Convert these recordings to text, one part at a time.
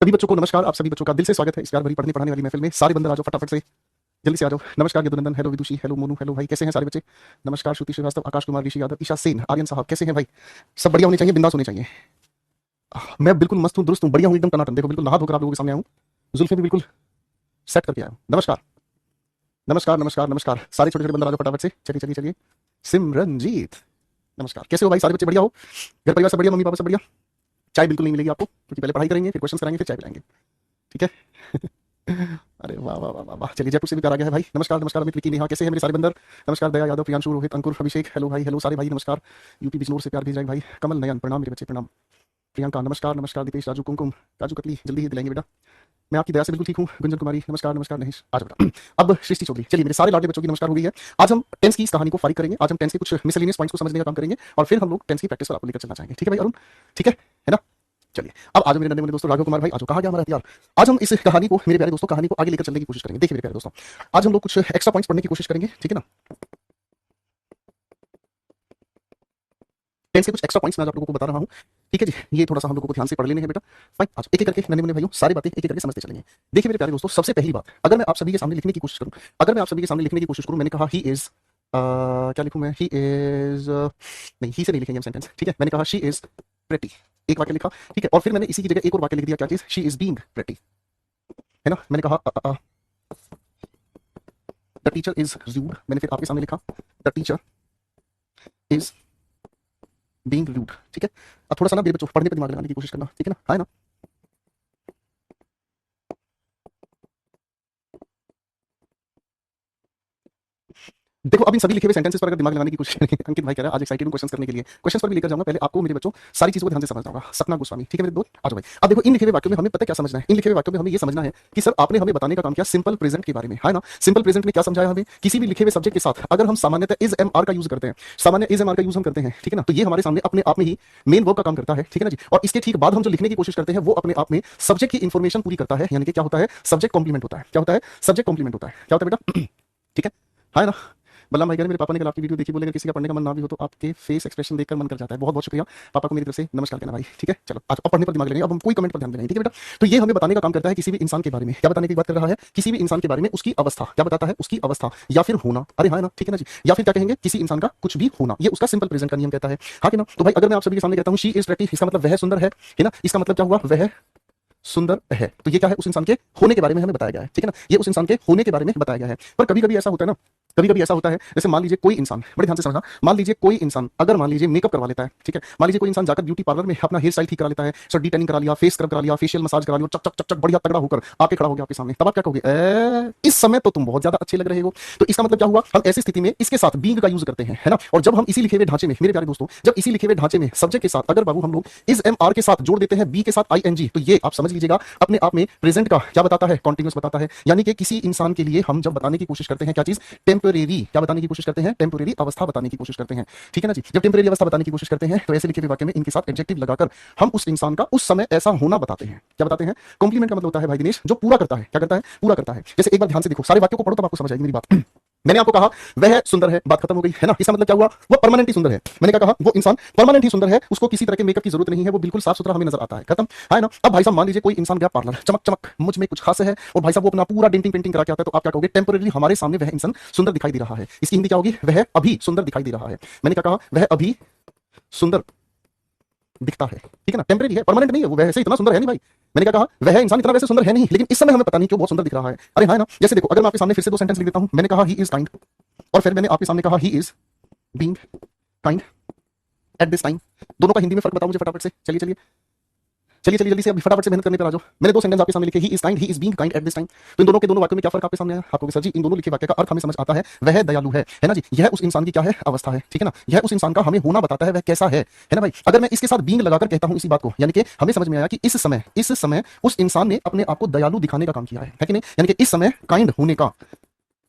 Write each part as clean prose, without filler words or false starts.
सभी बच्चों को नमस्कार। आप सभी बच्चों का दिल से स्वागत है इस प्यार भरी पढ़ने पढ़ाने वाली महफिल में। सारे बंदर आ जाओ, फटाफट से जल्दी से आ जाओ। नमस्कार यदुनंदन, हेलो विदुषी, हेलो मोनू, हेलो भाई, कैसे हैं सारे बच्चे? नमस्कार श्रुति श्रीवास्तव, आकाश कुमार, ऋषि यादव, ईशा सेन, आर्यन साहब, कैसे हैं भाई? सब बढ़िया होने चाहिए, बिंदास होने चाहिए। मैं बिल्कुल मस्त हूँ, दुरुस्त हूँ, बढ़िया हूँ, एकदम टनाटन। देखो बिल्कुल नहा धोकर आप लोगों के सामने आया हूँ, जुल्फे भी बिल्कुल सेट करके आया हूँ। नमस्कार नमस्कार नमस्कार नमस्कार, सारे छोटे छोटे बंदर आ जाओ फटाफट से। चलिए चलिए चलिए। सिमरनजीत, नमस्कार, कैसे हो भाई? सारे बच्चे बढ़िया हो? घर परिवार सब बढ़िया? मम्मी पापा सब बढ़िया? चाय बिल्कुल नहीं मिलेगी आपको, क्योंकि पहले पढ़ाई करेंगे, फिर क्वेश्चन कराएंगे, फिर चाय पिलाएंगे, ठीक है? अरे वाह वाह वाह वाह वाह। चलिए जयपुर से भी प्यार आ गया है भाई। नमस्कार नमस्कार अमित, विकी, नेहा, कैसे हैं मेरे सारे बंदर? नमस्कार दया यादव, प्रियांशु, रोहित, अंकुर, अभिषेक, हेलो भाई, हेलो सारे भाई, नमस्कार। यूपी बिजनौर से प्यार भेज रहे हैं भाई। कमल नयन, प्रणाम मेरे बच्चे, प्रणाम। प्रियंका नमस्कार नमस्कार। दीपेश, राजू, कुमकुम, काजू कतली, जल्दी ही दिलाएंगे बेटा, मैं आपकी दया से बिल्कुल ठीक हूँ। गुंजन कुमारी नमस्कार नमस्कार। नहीं आज बेटा। अब सृष्टि चौधरी, चलिए मेरे सारे लाडले बच्चों की नमस्कार हो गई है। आज हम टेंस की इस कहानी को फारिग करेंगे। आज हम टेंस के कुछ मिसलेनियस पॉइंट्स को समझने का काम करेंगे और फिर हम लोग टेंस की प्रैक्टिस पर आपको लेकर चलना चाहेंगे, ठीक है भाई अरुण? ठीक है ना? चलिए अब आज मेरे नन्हे मुन्ने दोस्तों, राघव कुमार भाई, आज कहा गया हमारा हथियार। आज हम इस कहानी को, मेरे प्यारे दोस्तों, कहानी को आगे लेकर चलने की कोशिश करेंगे। देखिए मेरे प्यारे दोस्तों, आज हम लोग कुछ एक्स्ट्रा पॉइंट्स पढ़ने की कोशिश करेंगे, ठीक है ना? टेंस के कुछ एक्स्ट्रा पॉइंट्स मैं आज आप लोगों को बता रहा हूँ, ठीक है जी? ये थोड़ा सा हम लोगों को ध्यान से पढ़ लेने हैं बेटा। फाइन, आज एक एक करके नन्हे मुन्ने भाइयों सारी बातें एक एक करके समझते चलेंगे। देखिए मेरे प्यारे दोस्तों, सबसे पहली बात, अगर मैं आप सभी के सामने लिखने की कोशिश करूँ, अगर मैं आप सभी के सामने लिखने की कोशिश करूँ, मैंने कहा ही इज, क्या लिखूं मैं? ही इज, नहीं, ही से नहीं लिखेंगे हम सेंटेंस, ठीक है? मैंने कहा शी इज प्रेटी, एक वाक्य लिखा, ठीक है? और फिर मैंने इसी की जगह एक और वाक्य लिख दिया, क्या चीज? शी इज बीइंग प्रेटी, है ना? मैंने कहा द टीचर इज रूड, मैंने फिर आपके सामने लिखा the teacher is being rude, ठीक है? अब थोड़ा सा ना मेरे बच्चों पढ़ने पर दिमाग लगाने की कोशिश करना, ठीक है ना? है ना? देखो अब इन सभी लिखे हुए सेंटेंसेस पर अगर दिमाग लगाने की कोशिश करेंगे, अंकित भाई कह रहा है आज एक्साइटेड हूं क्वेश्चंस करने के लिए। क्वेश्चंस पर भी लेकर जाऊंगा, पहले आपको मेरे बच्चों सारी चीजों को ध्यान से समझना होगा। सपना गोस्वामी, ठीक है मेरे दोस्त? आ जाओ भाई। अब देखो इन लिखे हुए वाक्यों में हमें पता है क्या समझना है। इन लिखे हुए वाक्यों में हमें ये समझना है कि सर आपने हमें बताने का काम किया सिंपल प्रेजेंट के बारे में, है ना? सिंपल प्रेजेंट में क्या समझाया हमें? किसी भी लिखे हुए सब्जेक्ट के साथ अगर हम सामान्यतः इज एम आर का यूज करते हैं, सामान्य इज एम आर का यूज हम करते हैं, ठीक है ना? तो ये हमारे सामने अपने आप में ही मेन वर्ब का काम करता है, ठीक है ना जी? और इसके ठीक बाद हम जो लिखने की कोशिश करते हैं वो अपने आप में सब्जेक्ट की इंफॉर्मेशन पूरी करता है, यानी कि क्या होता है? सब्जेक्ट कॉम्प्लीमेंट होता है। क्या होता है? सब्जेक्ट कॉम्प्लीमेंट होता है। क्या होता है बेटा? ठीक है ना? बल्लम भाई कह रहे मेरे पापा ने कल आपकी वीडियो देखी, बोले अगर किसी का पढ़ने का मन ना भी हो तो आपके फेस एक्सप्रेशन देखकर मन कर जाता है। बहुत बहुत शुक्रिया पापा को मेरी तरफ से नमस्कार कहना भाई, ठीक है? चलो आज अब पढ़ने पर दिमाग लगाएंगे, अब हम कोई कमेंट पर ध्यान देंगे, ठीक है बेटा? तो ये हमें बताने का काम करता है किसी भी इंसान के बारे में। क्या बताने की बात कर रहा है? किसी भी इंसान के बारे में उसकी अवस्था। क्या बताता है? उसकी अवस्था या फिर होना। अरे हाँ ना, ठीक है ना जी? या फिर क्या कहेंगे? किसी इंसान का कुछ भी होना, ये उसका सिंपल प्रेजेंट का नियम कहता है, हाँ कि ना? तो भाई अगर मैं आप सभी के सामने कहता हूँ शी इज प्रेटी, इसका मतलब वह सुंदर है ना? इसका मतलब क्या हुआ? वह सुंदर है। तो ये क्या है? उस इंसान के होने के बारे में हमें बताया गया है, ठीक है ना? ये उस इंसान के होने के बारे में बताया गया है। पर कभी कभी ऐसा होता है ना, कभी कभी ऐसा होता है, जैसे मान लीजिए कोई इंसान, बड़े ध्यान से समझना, मान लीजिए कोई इंसान अगर मान लीजिए मेकअप करवा लेता है, ठीक है? मान लीजिए कोई इंसान जाकर ब्यूटी पार्लर में अपना हेयर स्टाइल ठीक करा लेता है, सर डी टैनिंग करा लिया, फेस स्क्रब करा लिया, फेशियल मसाज करा लिया, चक चक चक चक बढ़िया तगड़ा होकर आके खड़ा हो गया आपके सामने, तब आप क्या कहोगे? इस समय तो तुम बहुत ज्यादा अच्छे लग रहे हो। तो इसका मतलब क्या हुआ? हम ऐसी स्थिति में इसके साथ बीइंग का यूज करते हैं, है ना? और जब हम इसी लिखे हुए ढांचे में, मेरे प्यारे दोस्तों, जब इसी लिखे हुए ढांचे में सब्जेक्ट के साथ अगर बाबू हम लोग इज एम आर के साथ जोड़ देते हैं बी के साथ आईएनजी, तो ये आप समझ लीजिएगा अपने आप में प्रेजेंट का क्या बताता है? कॉन्टिन्यूस बताता है। यानी कि किसी इंसान के लिए हम जब बताने की कोशिश करते हैं क्या चीज? टेम्परेरी। क्या बताने की कोशिश करते हैं? टेम्परेरी अवस्था बताने की कोशिश करते हैं, ठीक है ना जी? जब टेम्परेरी अवस्था बताने की कोशिश करते हैं तो ऐसे लिखे हुए वाक्य में इनके साथ एडजेक्टिव लगाकर हम उस इंसान का उस समय ऐसा होना बताते हैं। क्या बताते हैं? कॉम्प्लीमेंट का मतलब होता है भाई दिनेश जो पूरा करता है। क्या करता है? पूरा करता है। जैसे एक बार ध्यान से देखो, सारे वाक्यों को पढ़ो तब आपको समझ आएगी मेरी बात। मैंने आपको कहा वह सुंदर है, बात खत्म हो गई, है ना? इसका मतलब क्या हुआ? वो परमानेंट ही सुंदर है। मैंने क्या कहा? वो इंसान परमानेंट ही सुंदर है, उसको किसी तरह के मेकअप की जरूरत नहीं है, वो बिल्कुल साफ सुथरा हमें नजर आता है। खत्म, है ना? अब भाई साहब मान लीजिए कोई इंसान गया पार्लर, चमक चमक मुझ में कुछ खास है, और भाई साहब वो अपना पूरा डेंटिंग पेंटिंग करा के आता है, तो आप क्या कहोगे? टेम्परेरी हमारे सामने वह इंसान सुंदर दिखाई दे रहा है। इसकी हिंदी क्या होगी? वह अभी सुंदर दिखाई दे रहा है। मैंने क्या कहा? वह अभी सुंदर दिखता है, ठीक है ना? टेम्परेरी है, परमानेंट नहीं है। वो वैसे इतना सुंदर है नहीं भाई। मैंने क्या कहा? वह इंसान इतना वैसे सुंदर है नहीं, लेकिन इस समय हमें पता नहीं क्यों बहुत सुंदर दिख रहा है। अरे हाँ ना? जैसे देखो अगर मैं आपके सामने फिर से दो सेंटेंस लिख देता हूं, मैंने कहा ही इज काइंड, और फिर मैंने आपके सामने कहा he is being kind at this time. दोनों का हिंदी में फर्क बताओ मुझे फटाफट से। चलिए चलिए चलिए चलिए जल्दी से अभी फटाफट से मेहनत करने पर आ जाओ। मैंने दो सेंटेंस आपके सामने लिखे, he is kind, he is being kind at this time. तो इन दोनों के दोनों वाक्यों में क्या फर्क आपके सामने आया? आपको सर जी इन दोनों लिखे वाक्य का अर्थ हमें समझ आता है, वह दयालु है ना जी? यह उस इंसान की क्या है? अवस्था है, ठीक है ना? यह उस इंसान का हमें होना बताता है, वह कैसा है ना भाई? अगर मैं इसके साथ बीइंग लगाकर कहता हूं इसी बात को, यानी कि हमें समझ में आया कि इस समय उस इंसान ने अपने आप को दयालु दिखाने का काम किया है कि नहीं? यानी कि इस समय काइंड होने का,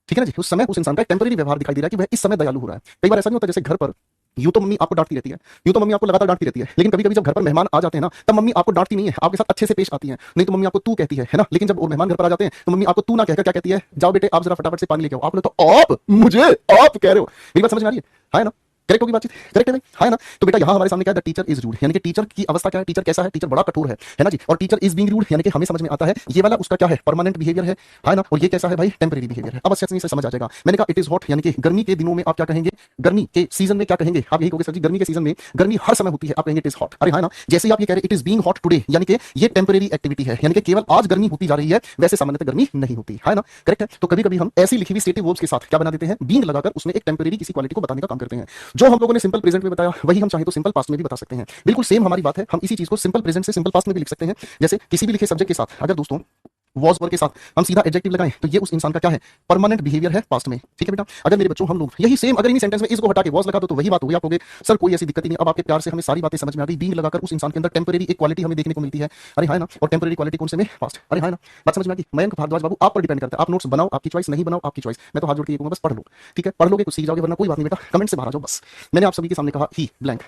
ठीक है ना जी? उस समय उस इंसान का टेम्परेरी व्यवहार दिखाई दे रहा है कि वह इस समय दयालु हो रहा है। कई बार ऐसा नहीं होता जैसे घर पर यूं तो मम्मी आपको डांटती रहती है, यूं तो मम्मी आपको लगातार डांटती रहती है, लेकिन कभी कभी जब घर पर मेहमान आ जाते हैं ना, तब मम्मी आपको डांटती नहीं है, आपके साथ अच्छे से पेश आती है। नहीं तो मम्मी आपको तू कहती है ना? लेकिन जब वो मेहमान घर पर आ जाते हैं तो मम्मी आपको तू ना कहकर क्या कहती है? जाओ बेटे आप जरा फटाफट से पानी लेके आओ। आप लोग तो आप मुझे आप कह रहे हो। मेरी बात समझ में आ रही है ना? करेक्ट होगी बातचीत, करेक्ट है भाई, हाँ ना। तो बेटा यहाँ हमारे सामने क्या है, द टीचर इज रूड, यानी कि टीचर की अवस्था क्या है, टीचर कैसा है, टीचर बड़ा कठोर है ना जी। और टीचर इज बीइंग रूड यानी कि हमें समझ में आता है ये वाला उसका क्या है, परमानेंट बिहेवियर है ना। और ये कैसा है भाई, टेम्परेरी बिहेवियर है। अब अच्छे से समझ आ जाएगा। मैंने कहा इट इज हॉट, यानी कि गर्मी के दिनों में आप क्या कहेंगे, गर्मी के सीजन में क्या कहेंगे, आप यही कहोगे सर जी गर्मी के सीजन में, गर्मी हर समय होती है, आप कहेंगे इट इज हॉट। अरे हाँ ना, जैसे ही आप ये कह रहे it is being hot today, यानी कि ये टेम्परेरी एक्टिविटी है, यानी कि केवल आज गर्मी होती जा रही है, वैसे सामान्यतः गर्मी नहीं होती है ना। करेक्ट है। तो कभी कभी हम ऐसी लिखी हुई स्टेटिव वर्ब्स के साथ क्या बना देते हैं, बीइंग लगाकर उसमें एक टेम्परेरी किसी क्वालिटी को बताने का काम करते हैं। जो हम लोगों ने सिंपल प्रेजेंट में बताया वही हम चाहे तो सिंपल पास्ट में भी बता सकते हैं। बिल्कुल सेम हमारी बात है, हम इसी चीज को सिंपल प्रेजेंट से सिंपल पास्ट में भी लिख सकते हैं। जैसे किसी भी लिखे सब्जेक्ट के साथ अगर दोस्तों वॉज वर के साथ हम सीधा एडजेक्टिव लगाएं तो ये उस इंसान का क्या है, परमानेंट बिहेवियर है पास्ट में। ठीक है बेटा। अगर मेरे बच्चों हम लोग यही सेम अगर इन्हीं सेंटेंस में इसको हटा के वॉज लगा दो तो वही बात होगी। आप कहोगे सर कोई ऐसी दिक्कत ही नहीं, अब आपके प्यार से हमें सारी बातें समझ में आ गई, बीइंग लगाकर उस इंसान के अंदर टेम्परेरी एक क्वालिटी हमें देखने को मिलती है। अरे हां ना। और टेम्परेरी क्वालिटी कौन से में, पास्ट। अरे हां ना, बात समझ में आ गई। मयंक भारद्वाज बाबू आप पर डिपेंड करता है, आप नोट्स बनाओ आपकी चॉइस, नहीं बनाओ आपकी चॉइस। मैं तो हाथ जोड़ के कहूंगा बस पढ़ लो। ठीक है, पढ़ लोगे कुछ सीख जाओगे, वरना कोई बात नहीं बेटा, कमेंट से बाहर आ जाओ बस। मैंने आप सभी के सामने कहा ही ब्लैंक।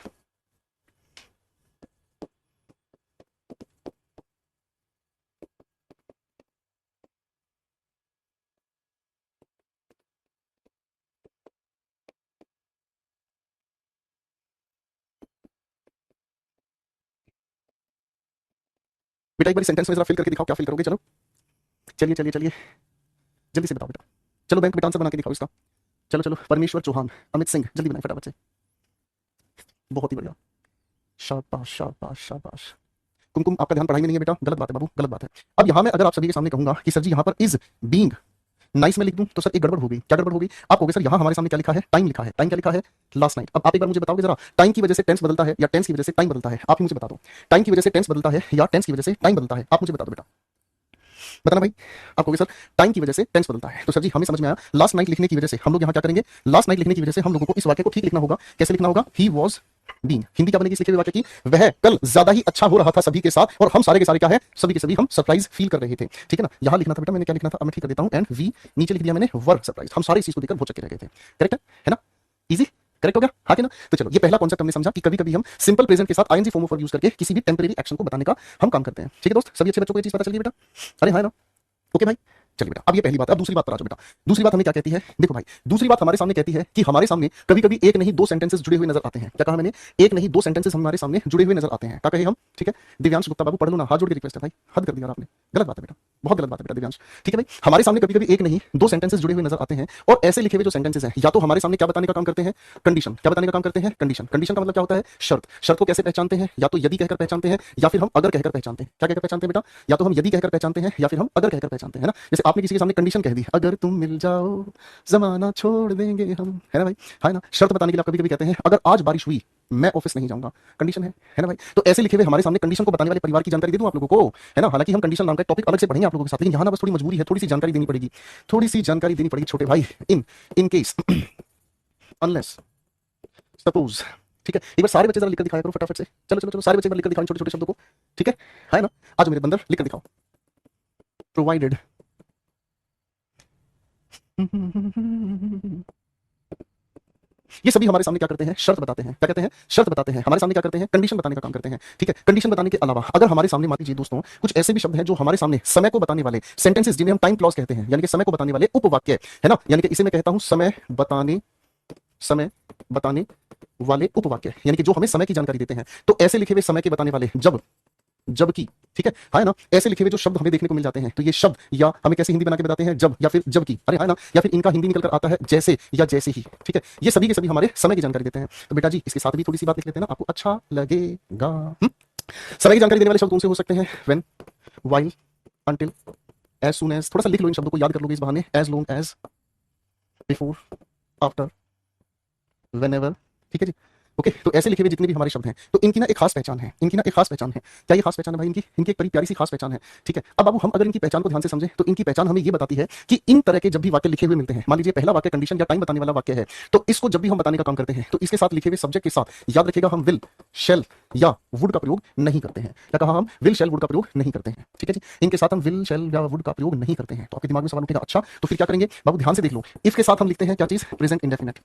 बेटा एक बार सेंटेंस में जरा फिल करके दिखाओ, क्या फिल करोगे, चलो चलिए चलिए चलिए जल्दी से बताओ बेटा। चलो बैंक बेटा आंसर बना के दिखाओ इसका। चलो चलो, परमेश्वर चौहान, अमित सिंह, जल्दी बनाए फटाफट से। बहुत ही बढ़िया, शाबाश शाबाश शाबाश। कुमकुम आपका ध्यान पढ़ाई में नहीं है बेटा, गलत बात है बाबू, गलत बात है। अब यहाँ मैं अगर आप सभी के सामने कहूंगा कि सर जी यहाँ पर इज बीइंग नाइस में लिख दूं तो सर एक गड़बड़ होगी। क्या गड़बड़ होगी, आप कहोगे सर यहाँ हमारे सामने क्या लिखा है, टाइम लिखा है। टाइम क्या लिखा है, लास्ट नाइट। अब आप एक बार मुझे बताओगे जरा, टाइम की वजह से टेंस बदलता है या टेंस की वजह से टाइम बदलता है, आप ही मुझे बता दो। टाइम की वजह से टेंस बदलता है या टेंस की वजह से टाइम बदलता है, आप मुझे बता दो बेटा, बताना भाई। आप कहोगे सर टाइम की वजह से टेंस बदलता है, तो सर जी हमें समझ में आया लास्ट नाइट लिखने की वजह से हम लोग यहाँ क्या करेंगे, लास्ट नाइट लिखने की वजह से हम लोगों को इस वाक्य को ठीक लिखना होगा। कैसे लिखना होगा, ही वॉज बीइंग। हिंदी क्या बनेगी इस लिखे हुए वाक्य की, वह कल ज्यादा ही अच्छा हो रहा था सभी के साथ और हम सारे के सारे क्या है, सभी के सभी हम सरप्राइज फील कर रहे थे। ठीक है ना, यहाँ लिखना था बेटा, मैंने क्या लिखना था अब मैं ठीक कर देता हूँ, एंड वी नीचे लिख दिया मैंने वर सरप्राइज। हम सारे इस चीज को देखकर बहुत चक्के रह गए थे। करेक्ट है ना, इजी, करेक्ट हो गया, हाँ कि ना। तो चलो ये पहला कॉन्सेप्ट हमने समझा कि कभी कभी हम सिंपल प्रेजेंट के साथ ING form of verb use करके किसी भी टेम्परेरी एक्शन को बताने का हम काम करते हैं। ठीक है दोस्त, सभी अच्छे बच्चों को ये चीज पता चल गई बेटा। अरे हाँ ना, ओके भाई। चलिए बेटा अब ये पहली बात है, अब दूसरी बात पर आ जाओ बेटा। दूसरी बात हमें क्या कहती है, देखो भाई दूसरी बात हमारे सामने कहती है कि हमारे सामने कभी कभी एक नहीं दो सेंटेंसेस जुड़े हुए नजर आते हैं। क्या कहा मैंने, एक नहीं दो सेंटेंसेस हमारे सामने जुड़े हुए नजर आते हैं। क्या कहे हम, ठीक है। दिव्यांश गुप्ता बाबू पढ़ लो ना, हाथ जोड़ के रिक्वेस्ट है भाई, हद कर दिया आपने, गलत बात है बेटा, बहुत गलत बात है बेटा दिव्यांश। ठीक है भाई, हमारे सामने कभी कभी एक नहीं दो सेंटेंसेस जुड़े हुए नजर आते हैं और ऐसे लिखे हुए जो सेंटेंसेस हैं या तो हमारे सामने क्या बताने का काम करते हैं, कंडीशन। क्या बताने का काम करते हैं, कंडीशन। कंडीशन का मतलब क्या होता है, शर्त। शर्त को कैसे पहचानते हैं, या तो यदि कहकर पहचानते हैं या फिर हम अगर कहकर पहचानते हैं। क्या कहकर पहचानते हैं बेटा, या तो हम यदि कहकर पहचानते हैं या फिर हम अगर कहकर पहचानते हैं, है ना। जैसे आपने किसी के सामने कंडीशन कह दी, अगर तुम मिल जाओ जमाना छोड़ देंगे हम, है ना भाई, है ना। शर्त बताने के लिए आप कभी कभी कहते हैं अगर आज बारिश हुई मैं ऑफिस नहीं जाऊंगा, कंडीशन है ना भाई। तो ऐसे लिखे हुए हमारे सामने कंडीशन को बताने वाले परिवार की जानकारी दे दूं आप लोगों को, है ना। हालांकि हम कंडीशन नाम का टॉपिक अलग से पढ़ेंगे आप लोगों के साथ, लेकिन यहां ना बस थोड़ी मजबूरी है, थोड़ी सी जानकारी देनी पड़ेगी, थोड़ी सी जानकारी देनी पड़ेगी छोटे भाई। इन केस अनलेस सपोज, ठीक है। एक बार सारे बच्चे जरा लिखकर दिखाया करो फटाफट से, चलो चलो चलो सारे बच्चे एक बार लिखकर दिखाओ छोटे छोटे शब्दों को, ठीक है ना। आज मेरे बंदर लिखकर दिखाओ, प्रोवाइडेड ये सभी हमारे सामने क्या करते हैं, शर्त बताते हैं। क्या कहते हैं, शर्त बताते हैं। हमारे सामने क्या करते हैं, कंडीशन बताने का काम करते हैं। ठीक है, कंडीशन बताने के अलावा अगर हमारे सामने मान लीजिए दोस्तों कुछ ऐसे भी शब्द हैं जो हमारे सामने समय को बताने वाले सेंटेंसेस, जिन्हें हम टाइम क्लॉज कहते हैं, यानी कि समय को बताने वाले उपवाक्य, है ना। यानी कि इसे मैं कहता हूं समय बताने वाले उपवाक्य, यानी कि जो हमें समय की जानकारी देते हैं। तो ऐसे लिखे हुए समय के बताने वाले जबकि, ठीक है ना, ऐसे लिखे हुए जो शब्द हमें देखने को मिल जाते हैं तो ये शब्द या हमें कैसे हिंदी बना के बताते हैं, जब या फिर जबकि, अरे है ना, या फिर इनका हिंदी निकल कर आता है जैसे या जैसे ही। ठीक है, ये सभी के सभी हमारे समय की जानकारी देते हैं। तो बेटा जी इसके साथ भी थोड़ी सी बात लिख लेते हैं ना, आपको अच्छा लगेगा। समय की जानकारी देने वाले शब्द कौन से हो सकते हैं, when, while, until, as soon as. थोड़ा सा लिख लो इन शब्दों को, याद कर लोगे इस बहाने, as long as, before, after, whenever. ठीक है जी, ओके। तो ऐसे लिखे हुए जितने भी हमारे शब्द हैं तो इनकी ना एक खास पहचान है, इनकी ना एक खास पहचान है। क्या ये खास पहचान है भाई, इनकी एक बड़ी प्यारी सी खास पहचान है। ठीक है, अब बाबू हम अगर इनकी पहचान को ध्यान से समझें तो इनकी पहचान हमें ये बताती है कि इन तरह के जब भी वाक्य लिखे हुए मिलते हैं, मान लीजिए पहला वाक्य कंडीशन या टाइम बताने वाला वाक्य है, तो इसको जब भी हम बताने का काम करते हैं तो इसके साथ लिखे हुए सब्जेक्ट के साथ याद रखिएगा हम विल, शेल या वुड का प्रयोग नहीं करते हैं। क्या कहा, हम विल शेल वुड का प्रयोग नहीं करते हैं। ठीक है जी, इनके साथ हम विल शेल या वुड का प्रयोग नहीं करते हैं। तो आपके दिमाग में सवाल उठेगा, अच्छा तो फिर क्या करेंगे बाबू, ध्यान से देख लो। इफ के साथ हम लिखते हैं क्या चीज, प्रेजेंट इंडेफिनिट।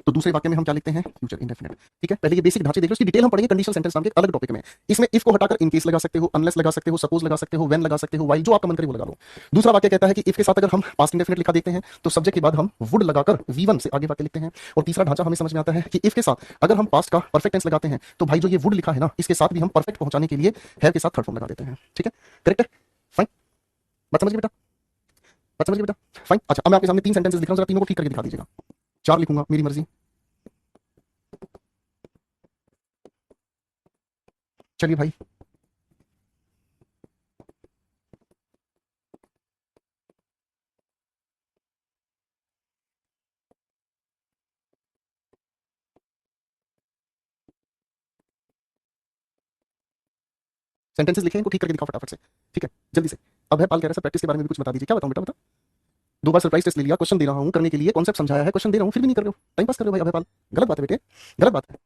तो दूसरे वाक्य में हम क्या लिखते हैं, फ्यूचर इंडेफिनिट। ठीक है, पहले ये बेसिक ढांचे देख लो, इसकी डिटेल हम पढ़ेंगे कंडीशनल सेंटेंस नाम के अलग टॉपिक में। इसमें इफ को हटाकर इन केस लगा सकते हो, अनलेस लगा सकते हो, सपोज लगा सकते हो, व्हेन लगा सकते हो, व्हाइल, जो आपका मन करे वो लगा लो। दूसरा वाक्य कहता है कि इफ के साथ अगर हम पास्ट इंडेफिनिट लिखा देते हैं तो सब्जेक्ट के बाद हम वुड लगाकर V1 से आगे वाक्य लिखते हैं। और तीसरा ढांचा हमें समझ में आता है कि इफ के साथ अगर हम पास्ट का परफेक्ट टेंस लगाते हैं तो भाई जो ये वुड लिखा है ना, इसके साथ भी हम परफेक्ट पहुंचाने के लिए हैव के साथ थर्ड फॉर्म लगा देते हैं। ठीक है, करेक्ट है, फाइन, बात समझ गए बेटा, बात समझ गए बेटा, फाइन। अच्छा, अब मैं आपके सामने 3 सेंटेंसेस लिख रहा हूं, जरा तीनों को ठीक करके दिखा दीजिएगा। 4 लिखूंगा, मेरी मर्जी, चलिए भाई। सेंटेंसेस लिखे हैं, इनको ठीक करके दिखाओ फटाफट से। ठीक है, जल्दी से। अब है पाल कह रहा है सर प्रैक्टिस के बारे में भी कुछ बता दीजिए। क्या बताऊं बेटा, बता। 2 बार सरप्राइज टेस्ट ले लिया, क्वेश्चन दे रहा हूं करने के लिए, कॉन्सेप्ट समझाया है, क्वेश्चन दे रहा हूं, फिर भी नहीं कर रहे हो, टाइम पास कर रहे हो भाई। अभय पाल, गलत बात है बेटे, गलत बात है।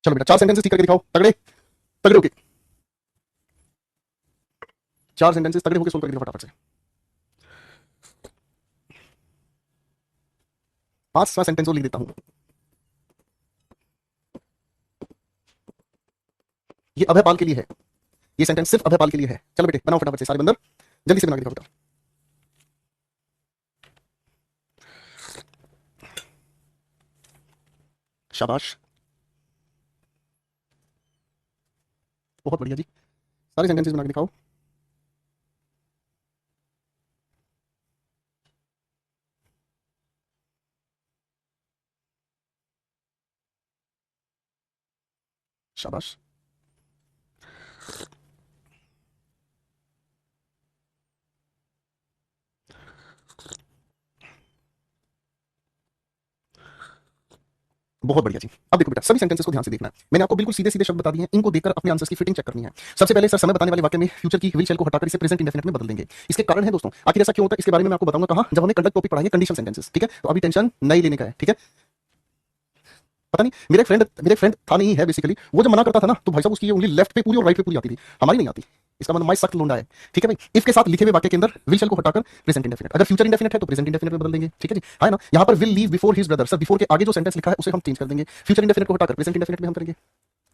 चलो बेटा, 4 सेंटेंसेस ठीक करके दिखाओ, तगड़े तगड़े होके। 4 सेंटेंसेस तगड़े होके सोल्व करके दिखाओ फटाफट से। 5 सेंटेंस और लिख देता हूं। ये अभय पाल के लिए है, ये सेंटेंस सिर्फ अभय पाल के लिए है। चलो बेटे बनाओ फटाफट से, सारे बंदर जल्दी से बना के दिखाओ बेटा। शाबाश, बहुत बढ़िया जी, सारे सेंटेंसेस बना के दिखाओ। शाबाश, बहुत बढ़िया जी। अब देखो बेटा, सभी सेंटेंसेस को ध्यान से देखना है। मैंने आपको बिल्कुल सीधे सीधे शब्द बता दिए हैं, इनको देखकर अपने आंसर्स की फिटिंग चेक करनी है। सबसे पहले सर समय बताने वाले वाक्य में फ्यूचर की विल शैल को हटाकर इसे प्रेजेंट इंडेफिनिट में बदल देंगे। इसके कारण है दोस्तों, आखिर ऐसा क्यों होता है इसके बारे में मैं आपको बताऊंगा कहां, जब हमें कंडक्ट टॉपिक पढ़ाएंगे कंडीशनल सेंटेंसेस। ठीक है, तो अभी टेंशन नहीं लेने का है। ठीक है, पता नहीं मेरे एक फ्रेंड था, नहीं है बेसिकली, वो जब मना करता था ना तो भाई साहब उसकी ये उंगली लेफ्ट पे पूरी और राइट पे पूरी आती थी, हमारी नहीं आती। इसका मतलब माई सख्त लोंडा है। ठीक है भाई, इफ के साथ लिखे हुए वाक्य के अंदर विल शैल को हटाकर प्रेजेंट इंडेफिनिट, अगर फ्यूचर इंडेफिनिट है तो प्रेजेंट इंडेफिनिट में बदल देंगे। ठीक है जी, है ना। यहाँ पर will leave before his brother, sir before के आगे जो सेंटेंस लिखा है उसे हम चेंज कर देंगे, फ्यूचर इंडेफिनिट को हटाकर प्रेजेंट इंडेफिनिट में हम करेंगे।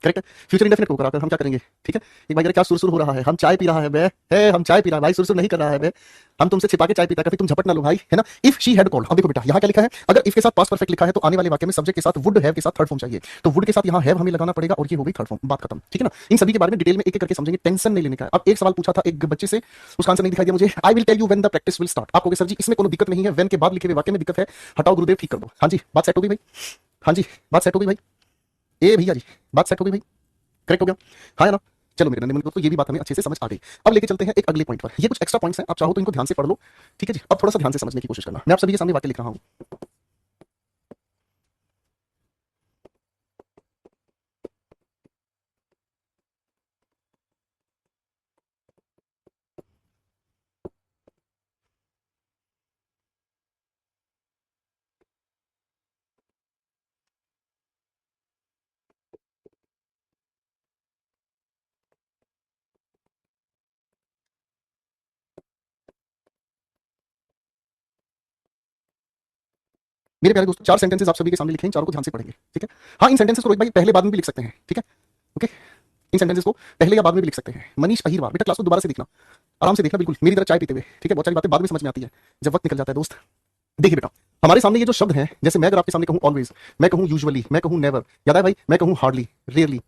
करेक्ट है, फ्यूचर इंडेफिनिट को कराकर हम क्या करेंगे। ठीक है, एक भाई क्या सुरसुर हो रहा है, हम चाय पी रहा है बे, है हम चाय पी रहा है भाई, सुरसुर नहीं कर रहा है बे, हम तुमसे छिपा के चाय पीता, कभी तुम झपट ना लो भाई, है ना। इफ शी हैड कॉल्ड, अब देखो बेटा यहाँ क्या लिखा है, अगर इफ के साथ पास्ट परफेक्ट लिखा है तो आने वाले वाक्य में सब्जेक्ट के साथ वुड हैव के साथ थर्ड फॉर्म चाहिए, तो वुड के साथ यहाँ हैव हमें लगाना पड़ेगा और ये हो गई थर्ड फॉर्म, बात खत्म। ठीक है ना, इन सभी के बारे में डिटेल में एक एक करके समझेंगे, टेंशन नहीं लेने का है। अब एक सवाल पूछा था एक बच्चे से, उसका आंसर नहीं दिखाई दिया मुझे। I will tell you when the practice will start. आपको सर जी इसमें कोई दिक्कत नहीं है, व्हेन के बाद लिखे हुए वाक्य में दिक्कत है, हटाओ गुरुदेव ठीक कर दो। हाँ जी, बात सेट हो गई भाई, हाँ जी बात सेट हो गई भाई, ए भैया जी बात सेट हो गई भाई, करेक्ट हो गया, हाँ है ना। चलो मेरे नन्हे मुन्ने दोस्तों, ये भी बात हमें अच्छे से समझ आ गई। अब लेके चलते हैं एक अगले पॉइंट पर, ये कुछ एक्स्ट्रा पॉइंट्स हैं, आप चाहो तो इनको ध्यान से पढ़ लो। ठीक है जी, अब थोड़ा सा ध्यान से समझने की कोशिश करना, मैं आप सभी के सामने वाक्य लिख रहा हूं। मेरे प्यारे दोस्तों, 4 सेंटेंसेस आप सभी के सामने लिखे हैं, चारों को ध्यान से पढ़ेंगे। ठीक है, हाँ इन सेंटेंसेस को रोहित भाई पहले बाद में भी लिख सकते हैं। ठीक है, ओके, इन सेंटेंसेस को पहले या बाद में भी लिख सकते हैं। मनीष अहिरवार, बेटा क्लास को दोबारा से देखना, आराम से देखना, बिल्कुल मेरी तरह चाय पीते हुए। ठीक है, बहुत सारी बातें बाद में समझ में आती है जब वक्त निकल जाता है दोस्त। देखिए बेटा, हमारे सामने ये जो शब्द हैं, जैसे मैं अगर आपके सामने कहूं ऑलवेज, मैं कहूं यूजुअली, मैं कहूं नेवर, याद है भाई, मैं कहूं हार्डली, रेयरली,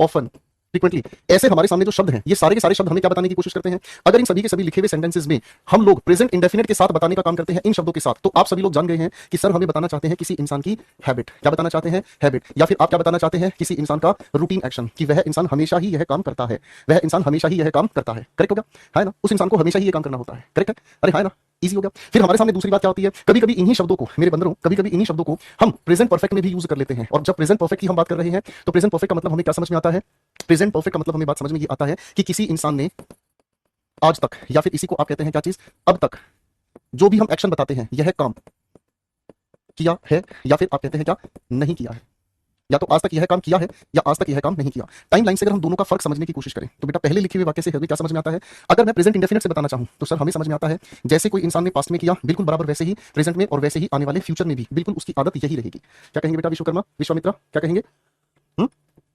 ऑफन, फ्रीक्वेंटली, ऐसे हमारे सामने जो शब्द हैं, ये सारे के सारे शब्द हमें क्या बताने की कोशिश करते हैं। अगर इन सभी के सभी लिखे हुए सेंटेंसेस में हम लोग प्रेजेंट इंडेफिनिट के साथ बताने का काम करते हैं इन शब्दों के साथ, तो आप सभी लोग जान गए हैं कि सर हमें बताना चाहते हैं किसी इंसान की हैबिट। क्या बताना चाहते हैं, हैबिट, या फिर आप क्या बताना चाहते हैं, किसी इंसान का रूटीन एक्शन, कि वह इंसान हमेशा ही यह काम करता है, वह इंसान हमेशा ही यह काम करता है। करेक्ट हो गया, है ना, उस इंसान को हमेशा ही यह काम करना होता है। करेक्ट है, अरे है ना, इजी हो गया। फिर हमारे सामने दूसरी बात क्या होती है, कभी कभी इन्हीं शब्दों को, मेरे बंदरों, कभी कभी इन्हीं शब्दों को हम प्रेजेंट परफेक्ट में भी यूज कर लेते हैं। और जब प्रेजेंट परफेक्ट की हम बात कर रहे हैं तो प्रेजेंट परफेक्ट का मतलब हमें क्या समझ में आता है, प्रेजेंट परफेक्ट का मतलब हमें बात समझ में ये आता है कि किसी इंसान ने आज तक, या फिर इसी को आप कहते हैं क्या चीज, अब तक, जो भी हम एक्शन बताते हैं यह काम किया है, या फिर आप कहते हैं क्या, नहीं किया है। या तो आज तक यह काम किया है या आज तक यह काम नहीं किया। टाइमलाइन से अगर हम दोनों का फर्क समझने की कोशिश करें तो बेटा पहले लिखे हुए वाक्य से हमें क्या समझ में आता है? अगर मैं प्रेजेंट इंडेफिनिट से बताना चाहूं तो सर हमें समझ में आता है जैसे कोई इंसान ने पास्ट में किया बिल्कुल बराबर वैसे ही प्रेजेंट में और वैसे ही आने वाले फ्यूचर में भी बिल्कुल उसकी आदत यही रहेगी। क्या कहेंगे बेटा विश्वकर्मा विश्वामित्रा, क्या कहेंगे?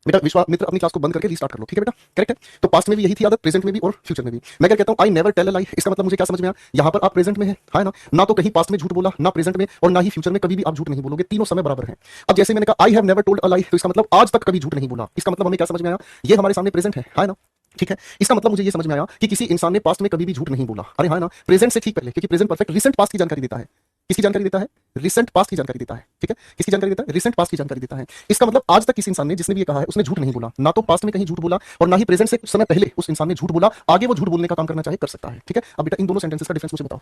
बेटा विश्वामित्र अपनी क्लास को बंद करके रीस्टार्ट कर लो, ठीक है बेटा? करेक्ट है। तो पास्ट में भी यही थी आदत, प्रेजेंट में भी और फ्यूचर में भी। मैं क्या कहता हूं, आई नेवर टेल अ लाई, इसका मतलब मुझे क्या समझ में आया? यहां पर आप प्रेजेंट में है ना? ना तो कहीं पास्ट में झूठ बोला, ना प्रेजेंट में और ना ही फ्यूचर में कभी भी आप झूठ नहीं बोलोगे, तीनों समय बराबर है। अब जैसे मैंने कहा I have never told a lie, तो इसका मतलब आज तक कभी झूठ नहीं बोला। इसका मतलब हमें क्या समझ में आया? ये हमारे सामने प्रेजेंट है ना? ठीक है। इसका मतलब मुझे ये समझ में आया कि किसी इंसान ने पास्ट में कभी भी झूठ नहीं बोला। अरे हाँ ना, प्रेजेंट से ठीक पहले, क्योंकि प्रेजेंट परफेक्ट रिसेंट पास्ट की जानकारी देता है। किसकी जानकारी देता है? रिसेंट पास्ट की जानकारी देता है। ठीक है, किसकी जानकारी देता है? रिसेंट पास्ट की जानकारी देता है। इसका मतलब आज तक किसी इंसान ने जिसने भी ये कहा है उसने झूठ नहीं बोला, ना तो पास्ट में कहीं झूठ बोला और ना ही प्रेजेंट से कुछ समय पहले उस इंसान ने झूठ बोला। आगे वो झूठ बोलने का काम करना चाहे कर सकता है। ठीक है, अब बेटा इन दोनों सेंटेंसेस का डिफरेंस मुझे बताओ।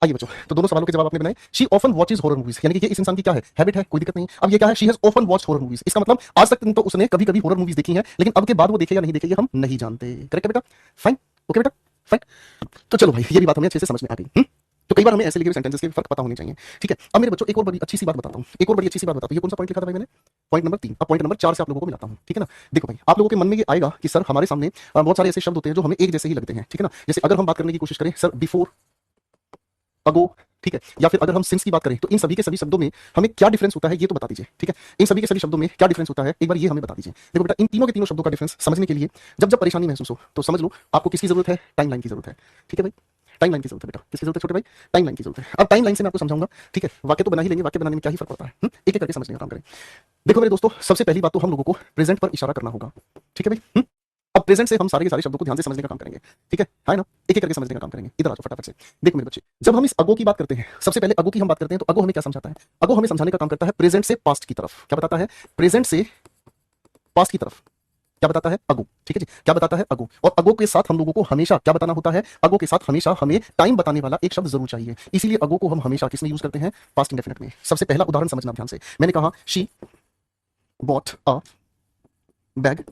आइए बच्चों, तो दोनों सवालों के जवाब आपने बनाए। She often watches horror movies, यानी कि ये इस इंसान की क्या है? हैबिट है, कोई दिक्कत नहीं। अब ये क्या है? She has often watch horror movies, इसका मतलब आज तक तो उसने कभी कभी हॉरर मूवीज देखी है, लेकिन अब के बाद वो देखे या नहीं देखे ये हम नहीं जानते। करेक्ट है बेटा? फाइन, ओके बेटा, फाइन। तो चलो भाई, ये भी बात हमें अच्छे से समझ में आ गई। तो कई बार हमें ऐसे लिखे हुए सेंटेंसेस के फर्क पता होने चाहिए। ठीक है, अब मेरे बच्चों एक और बड़ी अच्छी सी बात बताता हूँ, एक और बड़ी अच्छी सी बात बताता हूँ। ये कौन सा पॉइंट लिखा था भाई मैंने? Point number 3। अब पॉइंट नंबर 4 से आप लोगों को मिलाता हूँ, ठीक है ना? देखो भाई, आप लोगों के मन में ये आएगा कि सर हमारे सामने बहुत सारे ऐसे शब्द होते हैं जो हमें एक जैसे ही लगते हैं, ठीक है ना? जैसे अगर हम बात करने की कोशिश करें सर बिफोर, अगो, ठीक है, या फिर अगर हम सिंस की बात करें तो इन सभी के सभी शब्दों में हमें क्या डिफरेंस होता है ये तो बता दीजिए। ठीक है, इन सभी के सभी शब्दों में क्या डिफरेंस होता है एक बार ये हमें बता दीजिए। देखो बेटा, इन तीनों के तीनों शब्दों का डिफरेंस समझने के लिए जब जब परेशानी महसूस हो तो समझ लो आपको किसकी जरूरत है? टाइमलाइन की जरूरत है। ठीक है भाई, टाइमलाइन की जरूरत है बेटा। किसकी जरूरत है छोटे भाई? टाइमलाइन की जरूरत है। अब टाइमलाइन से मैं आपको समझाऊंगा। ठीक है, वाक्य तो बना ही लेंगे, वाक्य बनाने में क्या ही फर्क पड़ता है। एक एक करके समझने का काम करें। देखो मेरे दोस्तों, सबसे पहली बात तो हम लोगों को प्रेजेंट पर इशारा करना होगा। ठीक है भाई। अब प्रेजेंट से हम सारे के सारे शब्दों को ध्यान से समझने का काम करेंगे। ठीक है ना? एक एक करके समझने का काम करेंगे। इधर आ जाओ फटाफट से। देखो मेरे बच्चे, जब हम इस अगो की बात करते हैं, सबसे पहले अगो की हम बात करते हैं तो अगो हमें क्या समझाता है? अगो हमें समझाने का काम करता है प्रेजेंट से पास्ट की तरफ। क्या बताता है? प्रेजेंट से पास्ट की तरफ क्या बताता है? अगो। ठीक है जी, क्या बताता है? अगो। और अगो के साथ हम लोगों को हमेशा क्या बताना होता है? अगो के साथ हमेशा हमें टाइम बताने वाला एक शब्द जरूर चाहिए। इसीलिए अगो को हम हमेशा किसमें यूज करते हैं? पास्ट इंडेफिनिट में। सबसे पहला उदाहरण समझना ध्यान से। मैंने कहा she bought a bag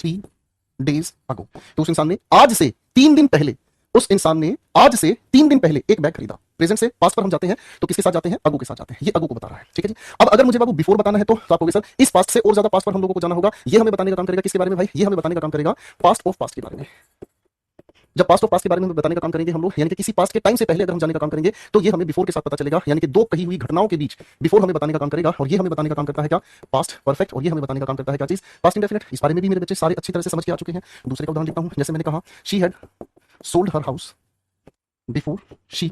3 days ago। तो उस इंसान ने आज से 3 दिन पहले, उस इंसान ने आज से 3 दिन पहले एक बैग खरीदा। प्रेजेंट से पास्ट पर हम जाते हैं तो किसके साथ जाते हैं? अगो के साथ जाते हैं। ये अगो को बता रहा है। ठीक है जी। अब अगर मुझे बाबू बिफोर बताना है तो आप कहोगे सर इस पास्ट से और ज्यादा पास्ट पर हम लोगों को जाना होगा। ये हमें बताने का काम करेगा किसके बारे में भाई? ये हमें बताने का काम करेगा पास्ट ऑफ पास्ट के बारे में। जब पास्ट ऑफ पास्ट के बारे में बताने का काम करेंगे हम लोग, यानी कि किसी पास्ट के टाइम से पहले अगर हम जाने का काम करेंगे तो ये हमें बिफोर के साथ पता चलेगा, यानी कि दो कही हुई घटनाओं के बीच बिफोर हमें बताने का काम करेगा। और ये हमें बताने का काम करता है क्या? Past perfect. और ये हमें बताने का काम करता है क्या चीज? Past indefinite. इस बारे में भी मेरे बच्चे सारे अच्छी तरह से समझ के आ चुके हैं। दूसरे का उदाहरण देता हूं। जैसे मैंने कहा she had sold her house before she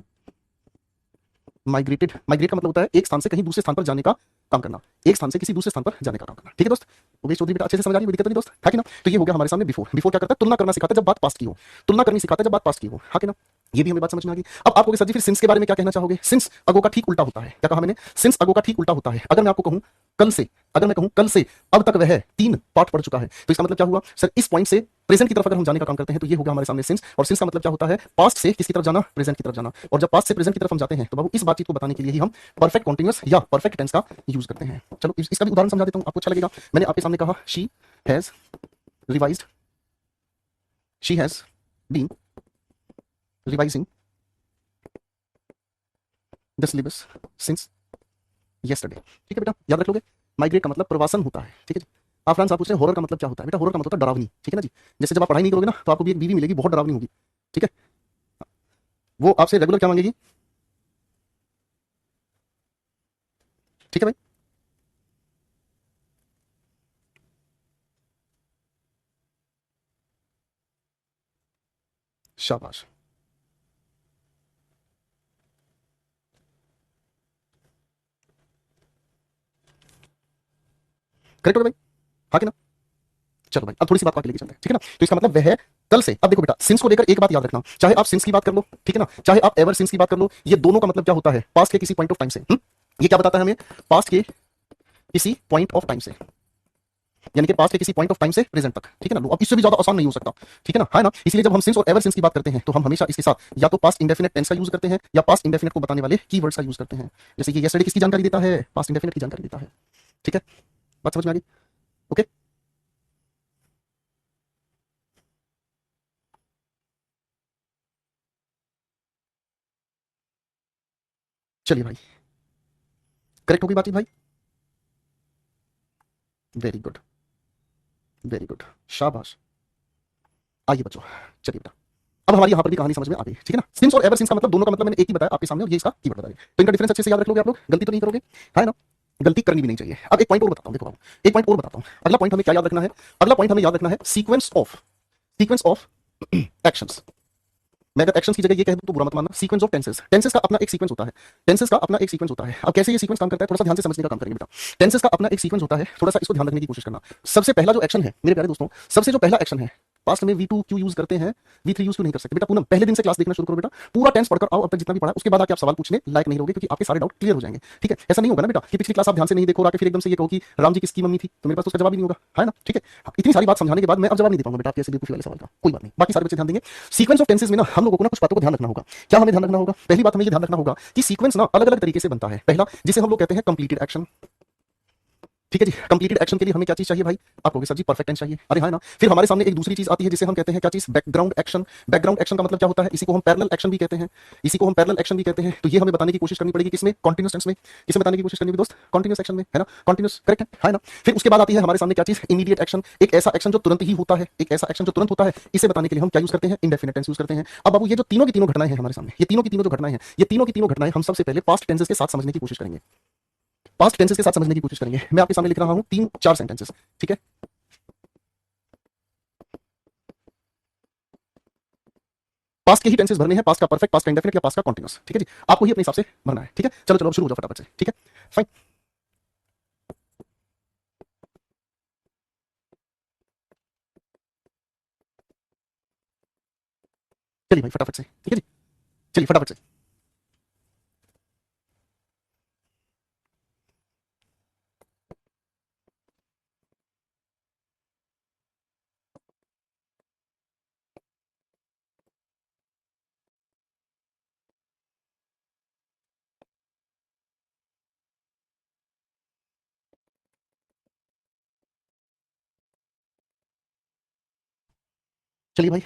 migrated. Migrate का मतलब होता है एक स्थान से कहीं दूसरे स्थान पर जाने का काम करना, एक स्थान से किसी दूसरे स्थान पर जाने का काम करना। ठीक है दोस्त? उमेश चौधरी बेटा अच्छे से समझ आ रही है? दिक्कत नहीं दोस्त, है कि ना? तो ये हो गया हमारे सामने बिफोर। बिफोर क्या करता है? तुलना करना सिखाता है जब बात पास्ट की हो, तुलना करनी सिखाता है जब बात पास्ट की हो, है कि ना? ये भी हमें बात समझ में आ गई। अब आपको सर जी फिर सिंस के बारे में क्या कहना चाहोगे? सिंस अगो का ठीक उल्टा होता है। क्या कहा मैंने? सिंस अगो का ठीक उल्टा होता है। अगर मैं आपको कहूं कल से, अगर मैं कहूं कल से अब तक वह 3 पाठ पढ़ चुका है तो इसका मतलब क्या हुआ सर? इस पॉइंट से प्रेजेंट की तरफ अगर हम जाने का काम करते हैं तो ये होगा हमारे सामने सिंस। और सिंस का मतलब क्या होता है? पास्ट से किसकी तरफ जाना? प्रेजेंट की तरफ जाना। और जब पास्ट से प्रेजेंट की तरफ हम जाते हैं तो बाबू इस बातचीत को बताने के लिए ही हम परफेक्ट कॉन्टिन्यूअस या परफेक्ट टेंस का यूज करते हैं। चलो इसका भी उदाहरण समझा देता हूं, आपको अच्छा लगेगा। मैंने आपके सामने कहा she has revised, she has been revising the syllabus since yesterday. ठीक है बेटा, याद रख लोगे। माइग्रेट का मतलब प्रवासन होता है। ठीक है जी। आप फ्रांस आप पूछ रहे हैं हॉरर का मतलब क्या होता है? बेटा हॉरर का मतलब होता है डरावनी। ठीक है ना जी। जैसे जब आप पढ़ाई नहीं करोगे ना तो आपको भी एक बीवी मिलेगी, बहुत डरावनी होगी। ठीक है, वो आपसे रेगुलर क्या मांगेगी? ठीक है भाई। शाबाश, करेक्ट हो गया भाई, हाँ कि ना? चलो भाई, अब थोड़ी सी बात को आगे लेके चलते हैं। ठीक है ना? तो इसका मतलब वह है कल से। अब देखो बेटा, सिंस को लेकर एक बात याद रखना, चाहे आप सिंस की बात कर लो, ठीक है ना, चाहे आप एवर सिंस की बात कर लो, ये दोनों का मतलब क्या होता है? पास्ट के किसी पॉइंट ऑफ टाइम से। ये क्या बताता है हमें? पास्ट के किसी पॉइंट ऑफ टाइम से, यानी कि पास्ट के किसी पॉइंट ऑफ टाइम से प्रेजेंट तक। ठीक है ना? लो, अब इससे भी ज्यादा आसान नहीं हो सकता। ठीक है ना? है ना? इसलिए जब हम सिंस और एवर सिंस की बात करते हैं तो हम हमेशा इसके साथ या तो पास्ट इंडेफिनिट टेंस का यूज करते हैं या पास्ट इंडेफिनिट को बताने वाले कीवर्ड्स का यूज करते हैं। जैसे कि यस्टरडे किसकी जानकारी देता है? पास्ट इंडेफिनिट की जानकारी देता है। ठीक है, बात समझ में आ गई? ओके, चलिए भाई, करेक्ट होगी बात भाई। वेरी गुड, वेरी गुड, शाबाश। आइए बच्चों, चलिए बेटा, अब हमारी यहाँ पर भी कहानी समझ में आ गई। ठीक है ना? सिंस और एवर सिंस का मतलब दोनों का मतलब मैंने एक ही बताया आपके सामने, और ये इसका कीवर्ड बता दिया। तो इनका डिफरेंस अच्छे से याद रख लोगे आप लोग, गलती तो नहीं करोगे, है ना? गलती करनी भी नहीं चाहिए। अब एक पॉइंट और बताता हूँ, देखो बाबू, एक पॉइंट और बताता हूँ। अगला पॉइंट हमें क्या याद रखना है? अगला पॉइंट हमें याद रखना है सीक्वेंस ऑफ एक्शंस। मैं अगर एक्शंस की जगह ये कह दूं तो बुरा मत मानना। सीक्वेंस ऑफ टेंसेस, टेंसेस का अपना एक सीक्वेंस होता है। टेंसेस का अपना एक सीक्वेंस होता है। अब कैसे ये सीक्वेंस काम करता है, थोड़ा सा ध्यान से समझने का काम करेंगे बेटा। टेंसेस का अपना एक सीक्वेंस होता है, थोड़ा सा इसको ध्यान रखने की कोशिश करना। सबसे पहला जो एक्शन है मेरे प्यारे दोस्तों, सबसे जो पहला एक्शन है, पास्ट में V2 क्यों यूज करते हैं, V3 यूज क्यों नहीं कर सकते? बेटा पूनम, पहले दिन से क्लास देखना शुरू करो बेटा, पूरा टेंस पढ़कर आओ, अब तक जितना भी पढ़ा उसके बाद आके आप सवाल पूछने लायक नहीं रहोगे, क्योंकि आपके सारे डाउट क्लियर हो जाएंगे। ठीक है, ऐसा नहीं होगा ना बेटा कि पिछली क्लास आप ध्यान से नहीं देखो और आके फिर एकदम से ये कहो कि राम जी किसकी मम्मी थी, तो मेरे पास तो उसका जवाब ही नहीं होगा, है ना? ठीक है, इतनी सारी बात समझाने के बाद मैं अब जवाब नहीं दे पाऊंगा बेटा आपके ऐसे बेवकूफी वाले सवाल का। कोई बात नहीं, बाकी सारे बच्चे ध्यान देंगे। सीक्वेंस ऑफ टेंसेस में ना हम लोगों को ना कुछ बातों को ध्यान रखना होगा। क्या हमें ध्यान रखना होगा? पहली बात हमें ये ध्यान रखना होगा कि सीक्वेंस ना अलग अलग तरीके से बनता है। पहला, जिसे हम लोग कहते हैं कंप्लीटेड एक्शन। ठीक है जी, कंप्लीटेड एक्शन के लिए हमें क्या चीज चाहिए भाई? आप कहोगे सर जी परफेक्ट टेंस चाहिए। अरे हाँ ना, फिर हमारे सामने एक दूसरी चीज आती है जिसे हम कहते हैं क्या चीज? Background action. बैकग्राउंड एक्शन का मतलब क्या होता है? इसी को हम पैरेलल एक्शन भी कहते हैं, इसी को हम पैरेलल एक्शन भी कहते हैं। तो ये हमें बताने की कोशिश करनी पड़ेगी किसमें? कॉन्टिन्यूस टेंस में। किसे बताने की कोशिश करनी होगी दोस्त? कॉन्टिन्यूस एक्शन में, है ना? कॉन्टिन्यूस, करेक्ट है ना? फिर उसके बाद आती है हमारे सामने क्या चीज? Immediate action. एक ऐसा एक्शन जो तुरंत ही होता है, एक ऐसा एक्शन जो तुरंत होता है। इसे बताने के लिए हम क्या यूज करते हैं? इंडेफिनिट टेंस यूज करते हैं। अब बाबू, ये जो तीनों की तीनों घटनाएं हैं हमारे सामने, ये तीनों की तीनों जो घटनाएं हैं, ये तीनों की तीनों घटनाएं हम सबसे पहले पास्ट टेंसेस के साथ समझने की कोशिश करेंगे। पास्ट टेंसेस के साथ समझने की कोशिश करेंगे। मैं आपके सामने लिख रहा हूं 3-4 सेंटेंसेस। ठीक है, पास्ट के ही टेंसेस भरने हैं, पास्ट का परफेक्ट, पास्ट का इंडेफिनिट या पास्ट का कॉन्टिन्यूस। ठीक है जी, आपको ही अपने हिसाब से भरना है। ठीक है, चलो चलो अब शुरू हो जाओ फटाफट से। ठीक है, फाइन, चलिए भाई फटाफट से। ठीक है जी, चलिए फटाफट से। चलिए भाई,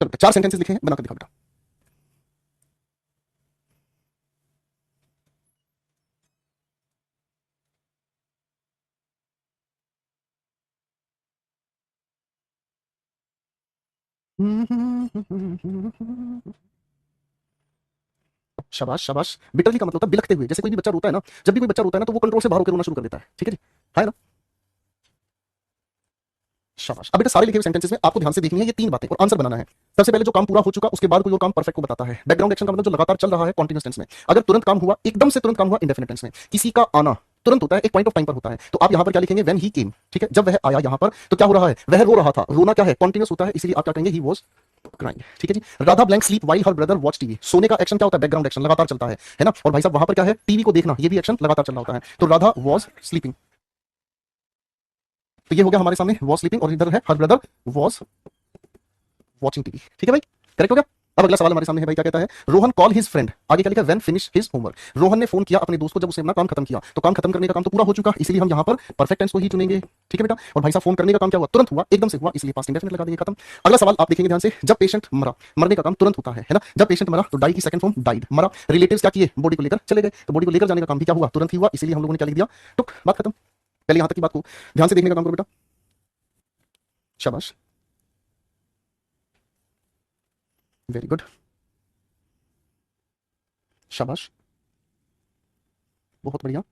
चलो 4 सेंटेंसेस लिखे हैं, बनाकर दिखाओ बेटा। शाबाश शाबाश। बिटरली का मतलब होता है बिलखते हुए। जैसे कोई भी बच्चा रोता है ना, जब भी कोई बच्चा रोता है ना तो वो कंट्रोल से बाहर होकर रोना शुरू कर देता है। ठीक है जी, है ना? शाबाश। अब बेटा सारे लिखे हुए सेंटेंसेस में आपको ध्यान से देखनी है ये तीन बातें और आंसर बनाना है। सबसे पहले जो काम पूरा हो चुका उसके बाद कोई और काम परफेक्ट को बताता है। बैकग्राउंड एक्शन का मतलब जो लगातार चल रहा है कॉन्टिन्यूस टेंस में। अगर तुरंत काम हुआ, एकदम से तुरंत काम हुआ इंडेफिनिट टेंस में। किसी का आना तुरंत होता है, एक पॉइंट ऑफ टाइम पर होता है। तो आप यहां पर क्या लिखेंगे? व्हेन ही केम। ठीक है, जब वह आया यहां पर तो क्या हो रहा है? वह रो रहा था। रोना क्या है? कॉन्टिन्यूस होता है, इसलिए आप क्या कहेंगे? ही वाज क्राइंग, ठीक है जी। Radha blank sleep while her brother watch TV. सोने का एक्शन क्या होता है? बैकग्राउंड एक्शन लगातार चलता है ना। और भाई साहब वहां पर क्या है? टीवी को देखना, ये भी एक्शन लगातार चल रहा होता है। तो राधा वॉज स्लीपिंग, तो ये हो गया हमारे सामने वॉज स्लीपिंग, और इधर है her brother was watching TV, ठीक है भाई, करेक्ट हो गया। अब अगला सवाल हमारे सामने है भाई, क्या कहता है? रोहन कॉल हिज फ्रेंड, आगे क्या लिखा? When finish his homework. Rohan ने फोन किया अपने दोस्त को जब उसने अपना काम खत्म किया। तो काम खत्म करने का काम तो पूरा हो चुका, इसलिए हम यहाँ पर परफेक्ट टेंस को ही चुनेंगे, ठीक है बेटा। और भाई साहब फोन करने का काम क्या हुआ? तुरंत हुआ, एकदम से हुआ, इसलिए पास्ट इंडेफिनिट लगा देंगे, खत्म। अगला सवाल आप देखेंगे ध्यान से, जब पेशेंट मरा, मरने का काम तुरंत होता है ना। जब पेशेंट मरा तो डाई की सेकंड फॉर्म डाइड, मरा। रिलेटिव्स क्या किए? बॉडी को लेकर चले गए, तो बॉडी को लेकर जाने का काम भी क्या हुआ? तुरंत ही हुआ, इसलिए हम लोगों ने क्या लिख दिया? टुक, बात खत्म। पहले यहां तक की बात को ध्यान से देखने का काम करो बेटा, शाबाश, वेरी गुड, शाबाश, बहुत बढ़िया,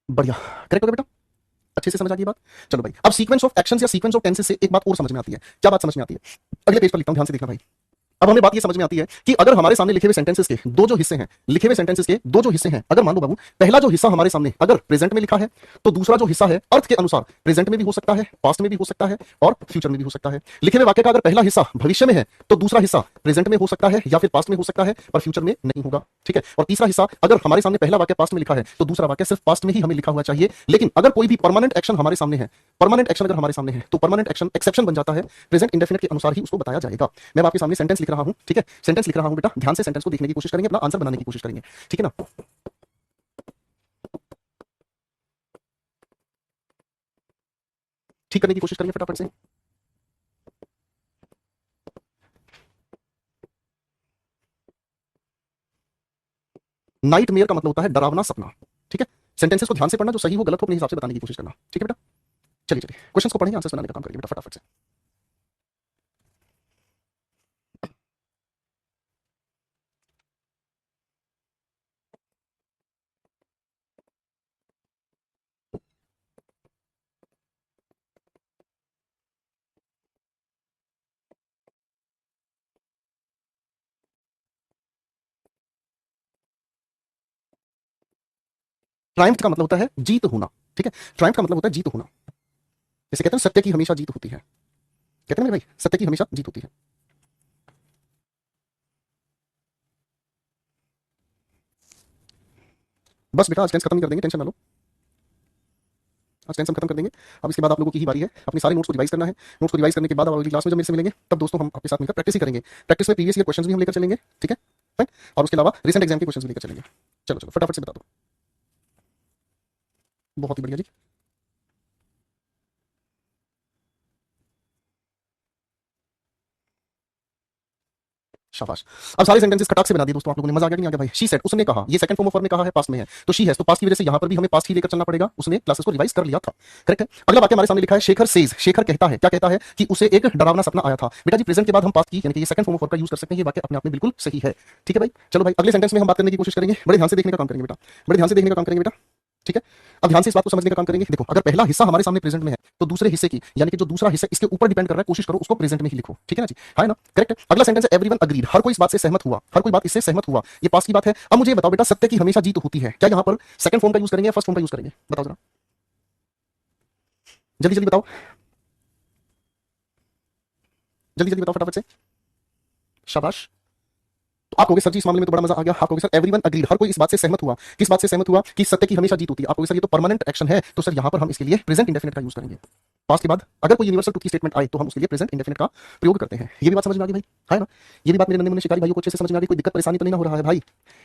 बढ़िया, करेक्ट हो गया बेटा, अच्छे से समझ आ गई बात। चलो भाई, अब सीक्वेंस ऑफ एक्शंस या सीक्वेंस ऑफ टेंसेस से एक बात और समझ में आती है। क्या बात समझ में आती है? अगले पेज पर लिखता हूं, ध्यान से देखना भाई। अब हमें बात ये समझ में आती है कि अगर हमारे सामने लिखे हुए सेंटेंसेस के दो जो हिस्से हैं, लिखे हुए सेंटेंसेस के दो जो हिस्से हैं, अगर मान लो बाबू पहला जो हिस्सा हमारे सामने अगर प्रेजेंट में लिखा है, तो दूसरा जो हिस्सा है अर्थ के अनुसार प्रेजेंट में भी हो सकता है, पास्ट में भी हो सकता है, और फ्यूचर में भी हो सकता है। लिखे हुए वाक्य का अगर पहला हिस्सा भविष्य में है, तो दूसरा हिस्सा प्रेजेंट में हो सकता है या फिर पास्ट में हो सकता है, पर फ्यूचर में नहीं होगा, ठीक है। और तीसरा हिस्सा अगर हमारे सामने पहला वाक्य पास्ट में लिखा है, तो दूसरा वाक्य सिर्फ पास्ट में ही हमें लिखा हुआ चाहिए। लेकिन अगर कोई भी परमानेंट एक्शन हमारे सामने है, परमानेंट एक्शन अगर हमारे सामने है, तो परमानेंट एक्शन एक्सेप्शन बन जाता है, प्रेजेंट इंडेफिनिट के अनुसार ही उसको बताया जाएगा। मैं आपके सामने सेंटेंस लिख रहा हूं, ठीक है, सेंटेंस लिख रहा हूं बेटा, ध्यान से सेंटेंस को देखने की कोशिश करेंगे, अपना आंसर बनाने की कोशिश करेंगे, ठीक है ना। ठीक करने की कोशिश करेंगे फटाफट से। नाइट मेयर का मतलब होता है डरावना सपना, ठीक है। सेंटेंसेस को ध्यान से पढ़ना, जो सही हो गलत हो अपने हिसाब से बताने की कोशिश करना, ठीक है बेटा। चलिए चलिए क्वेश्चंस को पढ़ेंगे, आंसर बनाने का काम करेंगे बेटा फटाफट से। ट्रायम्फ का मतलब होता है जीत होना, ठीक है। ट्रायम्फ का मतलब होता है जीत होना। जैसे कहते हैं सत्य की हमेशा जीत होती है, कहते हैं ना भाई, सत्य की हमेशा जीत होती है। बस बेटा आज टेंस खत्म ही कर देंगे, टेंशन ना लो, आज टेंशन खत्म कर देंगे। अब इसके बाद आप लोगों की ही बारी है, अपने सारे नोट्स को रिवाइज करना है। नोट्स को रिवाइज करने के बाद आप अगली क्लास में जब मेरे से मिलेंगे, तब दोस्तों हम आपके साथ मिलकर प्रैक्टिस ही करेंगे। प्रैक्टिस में प्रीवियस ईयर क्वेश्चंस भी हम लेकर चलेंगे, ठीक है फाइन। और उसके अलावा रिसेंट एग्जाम के क्वेश्चंस भी लेकर चलेंगे। चलो चलो फटाफट से बता दो। बहुत ही बढ़िया जी, शाबाश। अब सारे सेंटेंसेस खटाक से बना दिए दोस्तों आप लोगों ने, मजा आ गया कि नहीं आ गया भाई? शी सेड, उसने कहा, ये सेकंड फॉर्म ऑफ वर्ब में कहा है, पास्ट में है, तो शी हैज, तो पास्ट की वजह से यहां पर भी हमें पास्ट ही लेकर चलना पड़ेगा, उसने क्लासेस को रिवाइज कर लिया था, करेक्ट है। अगला वाक्य हमारे सामने लिखा है शेखर सेज, शेखर कहता है, क्या कहता है? कि उसे एक डरावना सपना आया था। बेटा जी प्रेजेंट के बाद हम पास्ट की यानी कि ये सेकंड फॉर्म ऑफ वर्ब का यूज कर सकते हैं, ये वाक्य अपने आप में बिल्कुल सही है, ठीक है भाई। चलो भाई अगले सेंटेंस में हम बात करने की कोशिश करेंगे, बड़े ध्यान से देखने का काम करेंगे बेटा, बड़े ध्यान से देखने का काम करेंगे बेटा, ठीक है। अब ध्यान से इस बात को समझने का काम करेंगे। देखो अगर पहला हिस्सा हमारे सामने प्रेजेंट में है, तो दूसरे हिस्से की यानी कि जो दूसरा हिस्सा इसके ऊपर डिपेंड कर रहा है, कोशिश करो उसको प्रेजेंट में ही लिखो, ठीक है ना जी, है ना, करेक्ट है। अगला सेंटेंस है एवरीवन अग्रीड, हर कोई इस बात से सहमत हुआ, हर कोई बात इससे सहमत हुआ, ये पास्ट की बात है। अब मुझे बताओ बेटा सत्य की हमेशा जीत होती है, क्या यहाँ पर सेकंड फॉर्म का यूज करेंगे या फर्स्ट फॉर्म का यूज करेंगे? बताओ जरा, जल्दी जल्दी बताओ, जल्दी जल्दी बताओ फटाफट से, शाबाश। तो आप कहोगे सर जी इस मामले में तो बड़ा मजा आ गया। आप कहोगे सर एवरीवन अग्रीड, हर कोई इस बात से सहमत हुआ, किस बात से सहमत हुआ? कि सत्य की हमेशा जीत होती है। आप कहोगे सर ये तो परमानेंट एक्शन है, तो सर यहाँ पर हम इसके लिए प्रेजेंट इंडेफिनिट का यूज करेंगे। पास्ट के बाद अगर कोई यूनिवर्सल ट्रुथ की स्टेटमेंट आए, तो हम उसके लिए प्रेजेंट इंडेफिनिट का प्रयोग करते हैं। ये भी बात समझ में आ गई भाई, है ना? ये भी बात मेरे नन्हे मुन्ने शिकारी भाइयों को अच्छे से समझ में आ गई, कोई दिक्कत परेशानी तो नहीं ना हो रहा है भाई?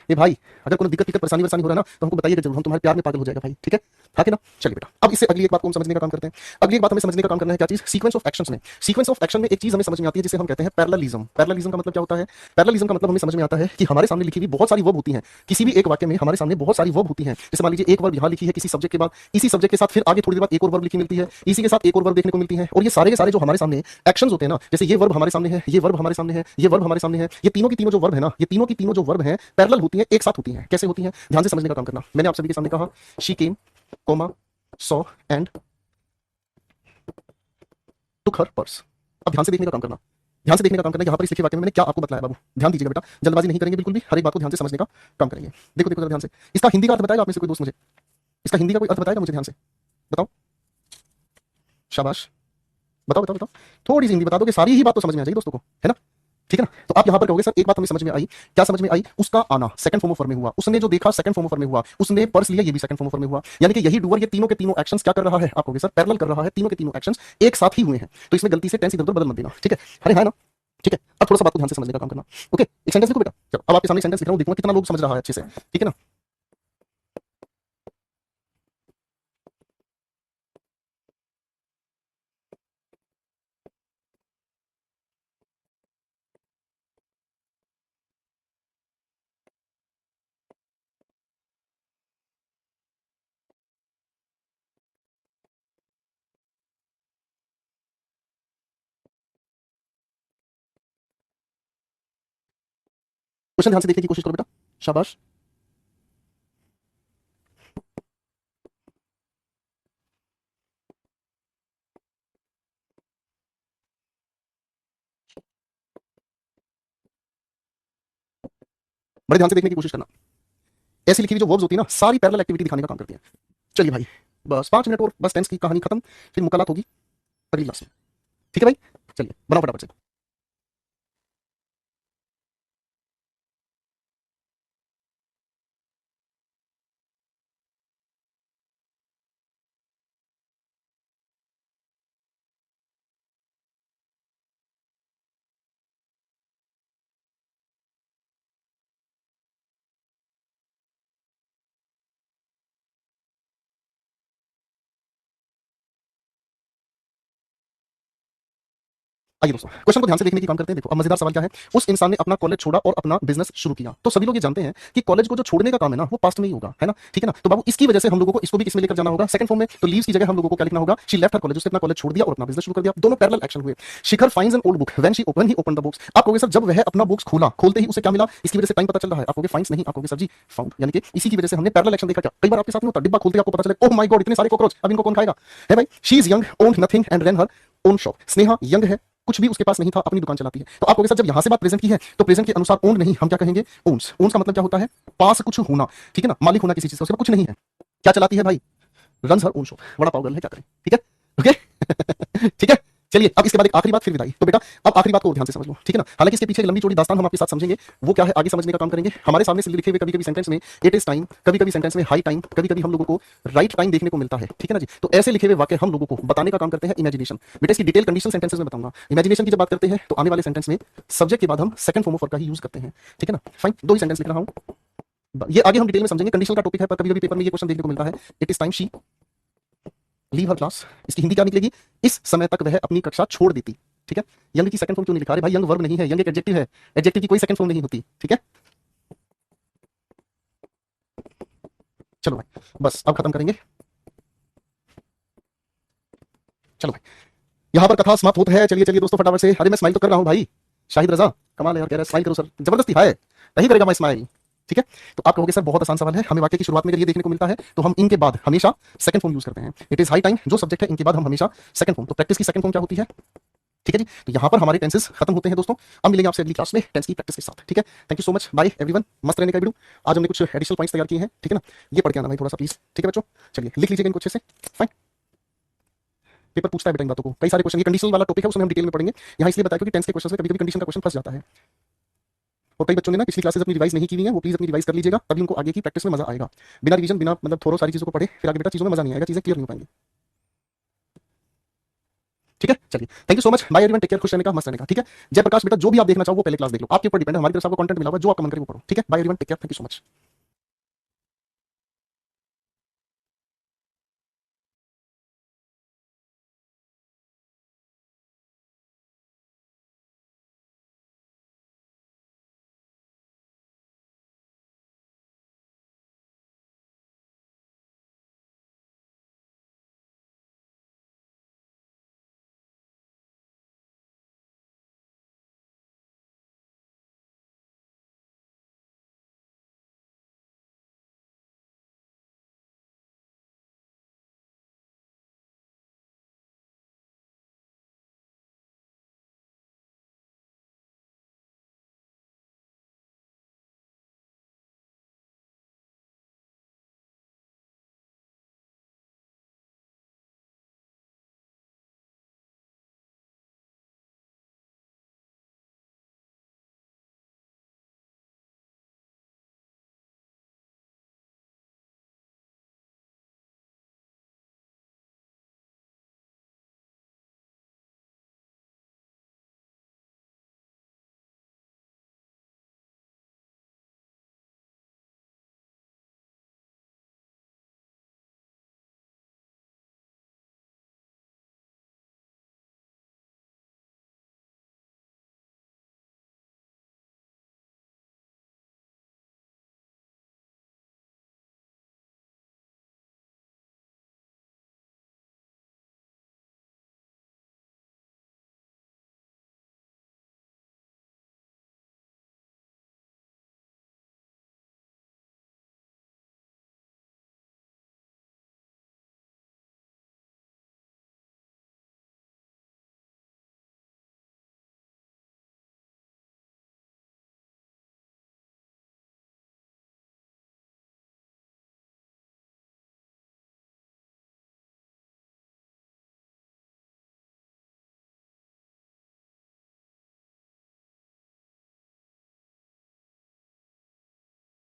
ये भाई अगर कोई दिक्कत परेशानी वरेशानी हो रहा है ना, तो हमको बताइएगा जरूर, हम तुम्हारे प्यार में पागल हो जाएगा भाई, ठीक है, था कि ना। चलिए बेटा अब इससे अगली एक बात को हम समझने का काम करते हैं। अगली एक बात हमें समझने का काम करना है, क्या चीज? सीक्वेंस ऑफ एक्शंस में, सीक्वेंस ऑफ एक्शन में एक चीज हमें समझ में आती है जिसे हम कहते हैं पैरेललिज्म। पैरेललिज्म का मतलब क्या होता है? पैरेललिज्म का मतलब हमें समझ में आता है कि हमारे सामने लिखी हुई बहुत सारी वर्ब होती हैं, किसी भी एक वाक्य में हमारे सामने बहुत सारी वर्ब होती हैं। जैसे मान लीजिए एक वर्ब यहाँ लिखी है किसी सब्जेक्ट के बाद, इसी सब्जेक्ट के साथ फिर आगे थोड़ी देर बाद एक और वर्ब लिखी मिलती है, इसी के साथ एक और वर्ब देखने को मिलती है, और ये सारे के सारे जो हमारे सामने एक्शंस होते हैं ना, जैसे ये वर्ब हमारे सामने है, ये वर्ब हमारे सामने है, ये वर्ब हमारे सामने है, ये तीनों की तीनों जो वर्ब है ना, ये तीनों की तीनों जो वर्ब है पैरेलल होती है, एक साथ होती है। कैसे होती है? ध्यान से समझने का काम करना। मैंने आप सभी के सामने कहा she came, comma, saw and took her purse. अब ध्यान से देखने का काम करना, ध्यान से देखने का काम करना। यहाँ पर इस लिखे वाक्य में मैंने क्या आपको बताया बाबू, ध्यान दीजिएगा बेटा, जल्दबाजी नहीं करेंगे बिल्कुल भी, हर एक बात को ध्यान से समझने का काम करेंगे। देखो देखो जरा ध्यान से, इसका हिंदी का अर्थ बताएगा आप में से कोई दोस्त मुझे? इसका हिंदी का कोई अर्थ बताएगा मुझे? ध्यान से बताओ, शाबाश, बताओ बताओ बताओ, थोड़ी सी हिंदी बता दो कि सारी ही बात तो समझ में आ जाएगी दोस्तों को, है ना? ठीक है ना? तो आप यहां पर कहोगे सर एक बात हमें समझ में आई, क्या समझ में आई? उसका आना सेकंड फॉर्म ऑफ वर्ब में हुआ, उसने जो देखा सेकंड फॉर्म ऑफ वर्ब में हुआ, उसने पर्स लिया ये भी सेकंड फॉर्म ऑफ वर्ब में हुआ, यानी कि यही डूअर ये तीनों के तीनों एक्शंस क्या कर रहा है? आप कहोगे सर पैरेलल कर रहा है, तीनों के तीनों एक्शंस एक साथ ही हुए हैं, तो इसमें गलती से टेंस इधर उधर बदल मत देना, ठीक है? अरे है ना? ठीक है, अब थोड़ा सा बात को ध्यान से समझने का काम करना। ओके, एक सेंटेंस देखो बेटा, चलो अब आपके सामने सेंटेंस लिख रहा हूं, देखूंगा कितना लोग समझ रहा है अच्छे से, ठीक है ना? क्वेश्चन ध्यान से देखने की कोशिश करो बेटा, शाबाश। बड़े ध्यान से देखने की कोशिश करना। ऐसी लिखी हुई जो वर्ब्स होती है ना, सारी पैरेलल एक्टिविटी दिखाने का काम करती है। चलिए भाई, बस 5 मिनट और, बस टेंस की कहानी खत्म, फिर मुलाकात होगी अगली क्लास में, ठीक है भाई? चलिए बनाओ फटाफट से। आइए दोस्तों, क्वेश्चन को ध्यान से देखने की काम करते हैं। देखो अब मजेदार सवाल क्या है, उस इंसान ने अपना कॉलेज छोड़ा और अपना बिजनेस शुरू किया। तो सभी लोग ये जानते हैं कि कॉलेज को जो छोड़ने का काम है ना वो पास्ट में ही होगा, है ना? ठीक है ना? तो बाबू इसकी वजह से हम लोगों को इसको भी किसमें लेकर जाना होगा? सेकंड फॉर्म में। तो लीव्स की जगह हम लोगों को क्या लिखना होगा? शी लेफ्ट हर कॉलेज, उसने अपना कॉलेज छोड़ दिया और अपना बिजनेस शुरू कर दिया। दोनों पैरेलल एक्शन हुए। Shikhar finds an old book when he open the books. आप कहोगे सर जब वह अपना बुक्स खोला, खोलते ही उसे क्या मिला? इसकी वजह से टाइम पता चल रहा है। आप कहोगे फाइंड्स नहीं, आप कहोगे सर जी फाउंड, यानी कि इसी की वजह से हमने पैरेलल एक्शन देखा। क्या कई बार आपके साथ नहीं होता, डिब्बा खोलते ही आपको पता चले ओह माय गॉड इतने सारे कॉकरोच, अब इनको कौन खाएगा? है भाई, she is young owned nothing and run her own shop. Sneha young है, कुछ भी उसके पास नहीं था, अपनी दुकान चलाती है। तो आप कहोगे सर जब यहां से बात प्रेजेंट की है तो प्रेजेंट के अनुसार ओन्ड नहीं, हम क्या कहेंगे? ओन्स। ओन्स का मतलब क्या होता है? पास कुछ होना, ठीक है ना? मालिक होना किसी चीज का, उसके पास कुछ नहीं है। क्या चलाती है भाई? Runs her own shop. बड़ा पाव गर्ल है, क्या करें? ठीक है, ओके। ठीक है, चलिए अब इसके बाद एक आखिरी बात फिर विदाई। तो बेटा अब आखिरी बात को और ध्यान से समझ लो, ठीक है ना? हालांकि इसके पीछे एक लंबी चौड़ी दास्तान हम आपके साथ समझेंगे, वो क्या है आगे समझने का काम करेंगे। हमारे सामने से लिखे हुए कभी कभी सेंटेंस में इट इज टाइम, कभी कभी सेंटेंस में हाई टाइम, कभी कभी हम लोगों को राइट टाइम देखने को मिलता है, ठीक है ना जी? तो ऐसे लिखे हुए वाक्य हम लोगों को बताने का काम करते हैं इमेजिनेशन। बेटा इसकी डिटेल कंडीशनल सेंटेंसेस में बताऊंगा। इमेजिनेशन की जब बात करते हैं तो आने वाले सेंटेंस में सब्जेक्ट के बाद हम सेकंड फॉर्म ऑफ वर्ब का ही यूज करते हैं, ठीक है ना? फाइन, दो ही सेंटेंस लिख रहा हूं, ये आगे हम डिटेल में समझेंगे। कंडीशनल का टॉपिक है पर कभी कभी पेपर में ये क्वेश्चन देखने को मिलता है, it is time she leave her class. इसकी हिंदी क्या निकलेगी? इस समय तक वह अपनी कक्षा छोड़ देती, ठीक है? यंग की सेकंड फॉर्म क्यों नहीं लिखा? अरे भाई यंग वर्ब नहीं है, यंग एक एडजेक्टिव है, एडजेक्टिव की कोई सेकंड फॉर्म नहीं होती, ठीक है? चलो भाई बस अब खत्म करेंगे। चलो भाई यहां पर कथा समाप्त होता है। चलिए चलिए दोस्तों फटाफट से, अरे मैं स्माइल तो कर रहा हूं भाई, शाहिद रजा कमाल है यार, कह रहा है स्माइल करो सर, जबरदस्ती है, नहीं करेगा मैं स्माइल, ठीक है? तो आप कहोगे सर बहुत आसान सवाल है, हमें वाक्य की शुरुआत में ये देखने को मिलता है तो हम इनके बाद हमेशा सेकंड फॉर्म यूज करते हैं। इट इज हाई टाइम जो सब्जेक्ट है, इनके बाद हम हमेशा सेकंड फॉर्म। तो प्रैक्टिस की सेकंड फॉर्म क्या होती है? ठीक है जी, तो यहाँ पर हमारे टेंसेस खत्म होते हैं दोस्तों। अब मिलेंगे आपसे अगली क्लास में टेंस की प्रैक्टिस के साथ, ठीक है? Thank you so much, bye everyone. मस्त रहने का वीडियो। आज हमने कुछ एडिशनल पॉइंट्स तैयार किए हैं, ठीक है ना? ये पढ़ के आना भाई थोड़ा सा प्लीज, ठीक है बच्चों? चलिए लिख लीजिएगा इनको अच्छे से, फाइन। पेपर पूछता है बेटा इन बातों को, कई सारे क्वेश्चन, ये कंडीशनल वाला टॉपिक है उसमें हम डिटेल में पढ़ेंगे। यहाँ इसलिए बताया क्योंकि टेंस के क्वेश्चन में कभी कभी कंडीशन का क्वेश्चन फंस जाता है और कई बच्चों ने ना पिछली क्लासेस अपनी रिवाइज नहीं की हुई है, वो प्लीज अपनी रिवाइज कर लीजिएगा, तभी उनको आगे की प्रैक्टिस में मजा आएगा। बिना रिवीजन बिना मतलब थोरो सारी चीजों को पढ़े फिर आगे बेटा चीजों में मजा नहीं आएगा, चीजें क्लियर नहीं हो पाएंगी, ठीक है? चलिए thank you so much, bye everyone, take care, खुश रहने का, मस्त रहने का, ठीक है? जयप्रकाश बेटा जो भी आप देखना चाहो वो पहले क्लास देख लो, आपके ऊपर डिपेंड है, हमारी तरफ से आपको कंटेंट मिला हुआ है, जो आप कमेंट करें वो पढ़ो, ठीक है? Bye everyone, take care, thank you so much.